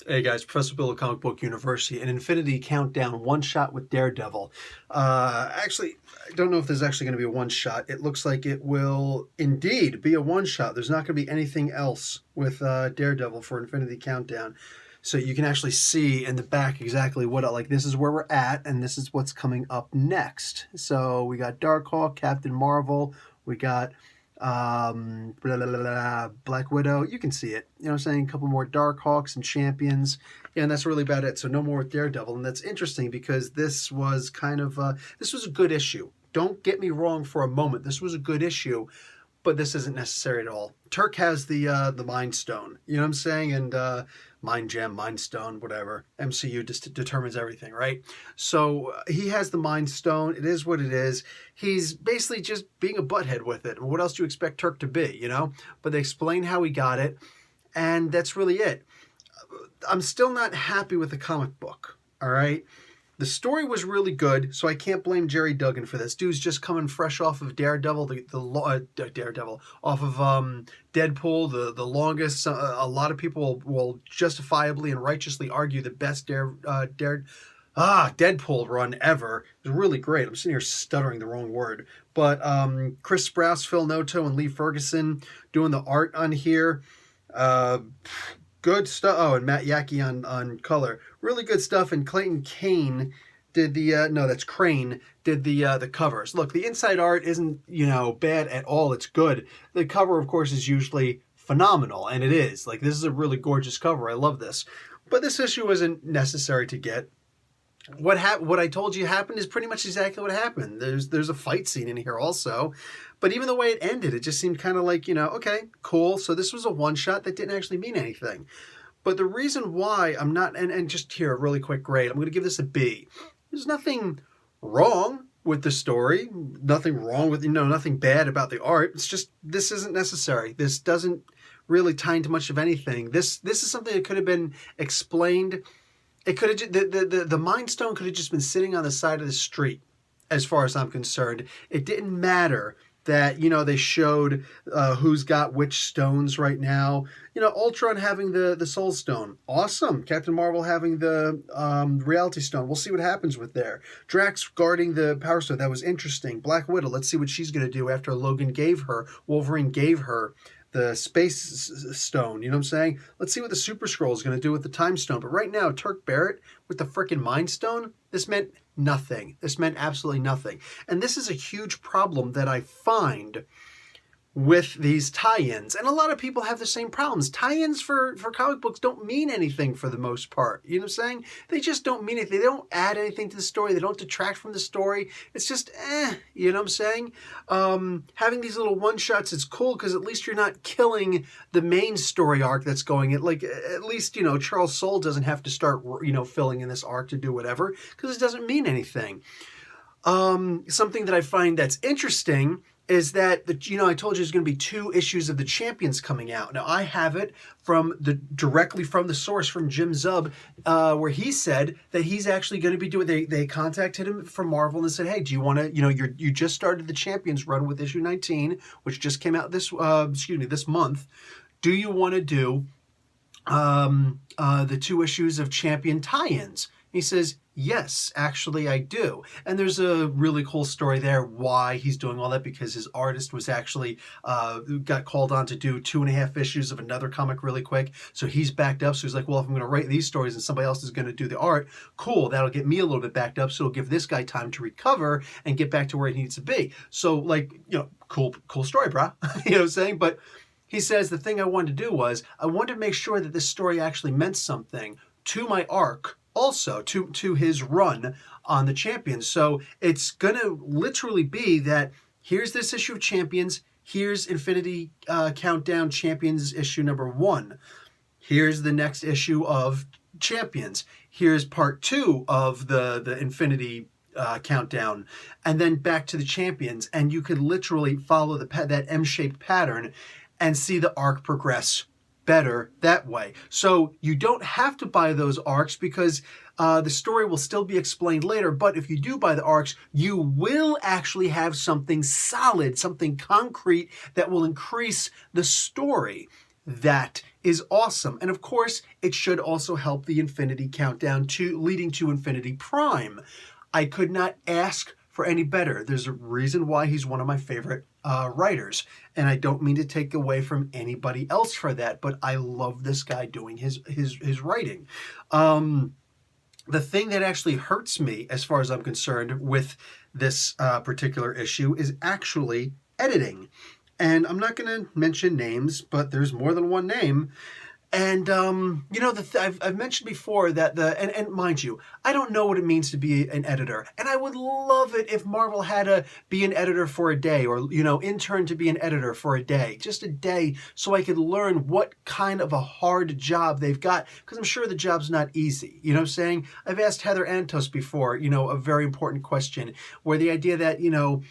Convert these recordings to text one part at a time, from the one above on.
Hey guys, Professor Bill of Comic Book University, an Infinity Countdown one-shot with Daredevil. Actually, I don't know if there's actually going to be a one-shot. It looks like it will indeed be a one-shot. There's not going to be anything else with Daredevil for Infinity Countdown. So you can actually see in the back exactly what, like, this is where we're at, and this is what's coming up next. So we got Darkhawk, Captain Marvel, we got Black Widow. You can see it. You know what I'm saying? A couple more Darkhawks and Champions. Yeah, and that's really about it. So no more with Daredevil. And that's interesting because this was kind of, this was a good issue. Don't get me wrong for a moment. This was a good issue, but this isn't necessary at all. Turk has the Mind Stone. You know what I'm saying? And Mind Gem, Mind Stone, whatever. MCU just determines everything, right? So he has the Mind Stone. It is what it is. He's basically just being a butthead with it. What else do you expect Turk to be, you know? But they explain how he got it, and that's really it. I'm still not happy with the comic book, all right? The story was really good, so I can't blame Jerry Duggan for this. Dude's just coming fresh off of Daredevil, Daredevil, off of Deadpool, the longest. A lot of people will justifiably and righteously argue the best Deadpool run ever. It was really great. I'm sitting here stuttering the wrong word. But Chris Sprouse, Phil Noto, and Lee Ferguson doing the art on here. Good stuff. Oh, and Matt Yackey on color. Really good stuff. And Clayton Kane did the, no, that's Crane, did the covers. Look, the inside art isn't, bad at all. It's good. The cover, of course, is usually phenomenal. And it is. Like, this is a really gorgeous cover. I love this. But this issue wasn't necessary to get. What I told you happened is pretty much exactly what happened. There's a fight scene in here also. But even the way it ended, it just seemed kind of like, okay, cool. So this was a one-shot that didn't actually mean anything. But the reason why I'm not, and just here, a really quick grade, I'm going to give this a B. There's nothing wrong with the story. Nothing wrong with, nothing bad about the art. It's just, this isn't necessary. This doesn't really tie into much of anything. This is something that could have been explained. It could have, the Mind Stone could have just been sitting on the side of the street, as far as I'm concerned. It didn't matter that, they showed who's got which stones right now. Ultron having the Soul Stone. Awesome. Captain Marvel having the Reality Stone. We'll see what happens with there. Drax guarding the Power Stone. That was interesting. Black Widow. Let's see what she's going to do after Wolverine gave her the Space Stone. You know what I'm saying? Let's see what the Super Skrull is going to do with the Time Stone. But right now, Turk Barrett with the frickin' Mind Stone, this meant nothing. This meant absolutely nothing. And this is a huge problem that I find with these tie-ins. And a lot of people have the same problems. Tie-ins for comic books don't mean anything for the most part. You know what I'm saying? They just don't mean anything. They don't add anything to the story. They don't detract from the story. It's just, you know what I'm saying? Having these little one-shots is cool because at least you're not killing the main story arc that's going. Like, at least, Charles Soule doesn't have to start, filling in this arc to do whatever because it doesn't mean anything. Something that I find that's interesting is that, I told you there's going to be 2 issues of the Champions coming out. Now, I have it directly from the source, from Jim Zub, where he said that he's actually going to be doing, they contacted him from Marvel and said, hey, do you want to, you just started the Champions run with issue 19, which just came out this month. Do you want to do the 2 issues of Champion tie-ins? He says, yes, actually I do. And there's a really cool story there why he's doing all that, because his artist was actually got called on to do 2.5 issues of another comic really quick. So he's backed up. So he's like, well, if I'm going to write these stories and somebody else is going to do the art, cool, that'll get me a little bit backed up. So it'll give this guy time to recover and get back to where he needs to be. So, like, cool story, brah. You know what I'm saying? But he says the thing I wanted to do was I wanted to make sure that this story actually meant something to my arc, also to his run on the Champions. So it's going to literally be that here's this issue of Champions, here's Infinity Countdown Champions issue number 1. Here's the next issue of Champions. Here's part 2 of the Infinity Countdown, and then back to the Champions. And you could literally follow that M-shaped pattern and see the arc progress better that way. So you don't have to buy those arcs because the story will still be explained later. But if you do buy the arcs, you will actually have something solid, something concrete that will increase the story. That is awesome. And of course, it should also help the Infinity Countdown to leading to Infinity Prime. I could not ask for any better. There's a reason why he's one of my favorite writers. And I don't mean to take away from anybody else for that, but I love this guy doing his writing. The thing that actually hurts me, as far as I'm concerned, with this particular issue is actually editing. And I'm not going to mention names, but there's more than one name. And, you know, I've mentioned before that and mind you, I don't know what it means to be an editor. And I would love it if Marvel had to be an editor for a day, or, you know, intern to be an editor for a day, just a day, so I could learn what kind of a hard job they've got, because I'm sure the job's not easy. You know what I'm saying? I've asked Heather Antos before, you know, a very important question, where the idea that, you know,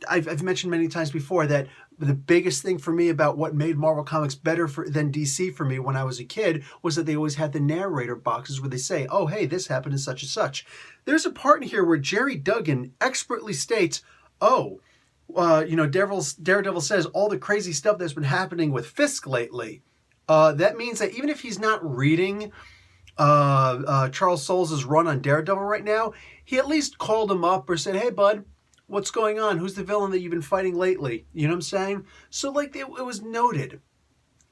I've mentioned many times before that the biggest thing for me about what made Marvel Comics better than DC for me when I was a kid was that they always had the narrator boxes where they say, oh, hey, this happened in such and such. There's a part in here where Jerry Duggan expertly states, oh, you know, Daredevil says all the crazy stuff that's been happening with Fisk lately. That means that even if he's not reading Charles Soule's run on Daredevil right now, he at least called him up or said, hey, bud, what's going on? Who's the villain that you've been fighting lately? You know what I'm saying? So, like, it was noted.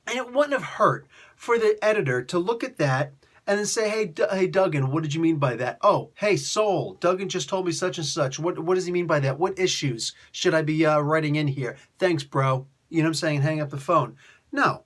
And it wouldn't have hurt for the editor to look at that and then say, hey, Duggan, what did you mean by that? Oh, hey, Soul, Duggan just told me such and such. What does he mean by that? What issues should I be writing in here? Thanks, bro. You know what I'm saying? Hang up the phone. No.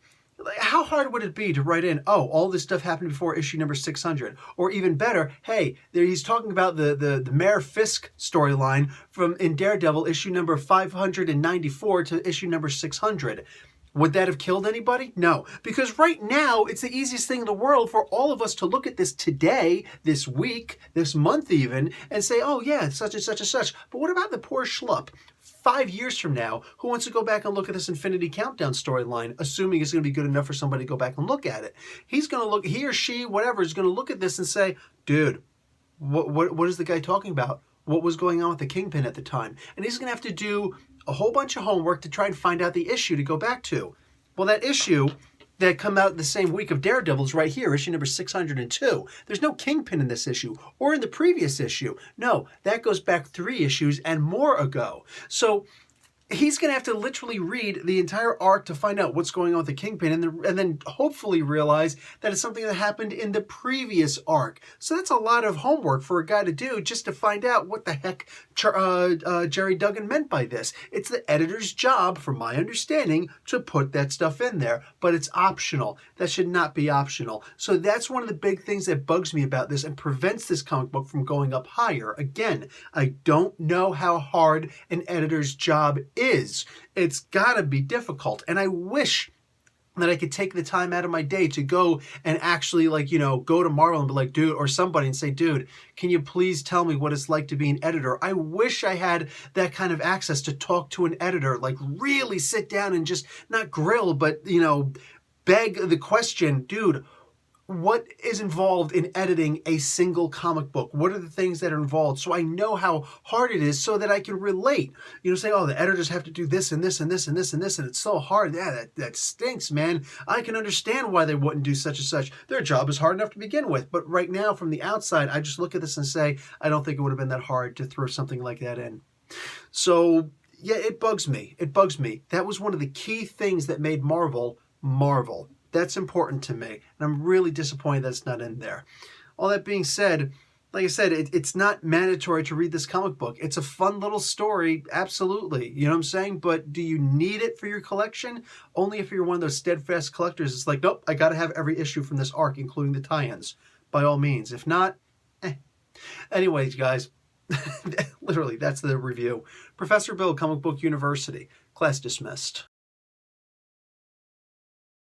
How hard would it be to write in, oh, all this stuff happened before issue number 600? Or even better, hey, he's talking about the Mayor Fisk storyline in Daredevil issue number 594 to issue number 600. Would that have killed anybody? No, because right now it's the easiest thing in the world for all of us to look at this today, this week, this month even, and say, oh yeah, such and such and such. But what about the poor schlup 5 years from now who wants to go back and look at this Infinity Countdown storyline, assuming it's going to be good enough for somebody to go back and look at it? He's going to look, he or she, whatever, is going to look at this and say, dude, what is the guy talking about? What was going on with the Kingpin at the time? And he's going to have to do a whole bunch of homework to try and find out the issue to go back to. Well, that issue that come out the same week of Daredevil is right here, issue number 602. There's no Kingpin in this issue or in the previous issue. No, that goes back 3 issues and more ago. So he's going to have to literally read the entire arc to find out what's going on with the Kingpin, and then hopefully realize that it's something that happened in the previous arc. So that's a lot of homework for a guy to do just to find out what the heck Jerry Duggan meant by this. It's the editor's job, from my understanding, to put that stuff in there, but it's optional. That should not be optional. So that's one of the big things that bugs me about this and prevents this comic book from going up higher. Again, I don't know how hard an editor's job is. It's gotta be difficult, and I wish that I could take the time out of my day to go and actually, like, you know, go to Marvel and be like, dude, or somebody and say, dude, can you please tell me what it's like to be an editor? I wish I had that kind of access to talk to an editor, like really sit down and just not grill, but, you know, beg the question, dude, what is involved in editing a single comic book? What are the things that are involved? So I know how hard it is so that I can relate. You know, say, oh, the editors have to do this and this and this and this and this, and it's so hard. Yeah, that stinks, man. I can understand why they wouldn't do such and such. Their job is hard enough to begin with. But right now, from the outside, I just look at this and say, I don't think it would have been that hard to throw something like that in. So, yeah, it bugs me. It bugs me. That was one of the key things that made Marvel Marvel. That's important to me, and I'm really disappointed that's not in there. All that being said, like I said, it's not mandatory to read this comic book. It's a fun little story, absolutely. You know what I'm saying? But do you need it for your collection? Only if you're one of those steadfast collectors. It's like, nope, I got to have every issue from this arc, including the tie-ins, by all means. If not, eh. Anyways, guys, literally, that's the review. Professor Bill, Comic Book University. Class dismissed.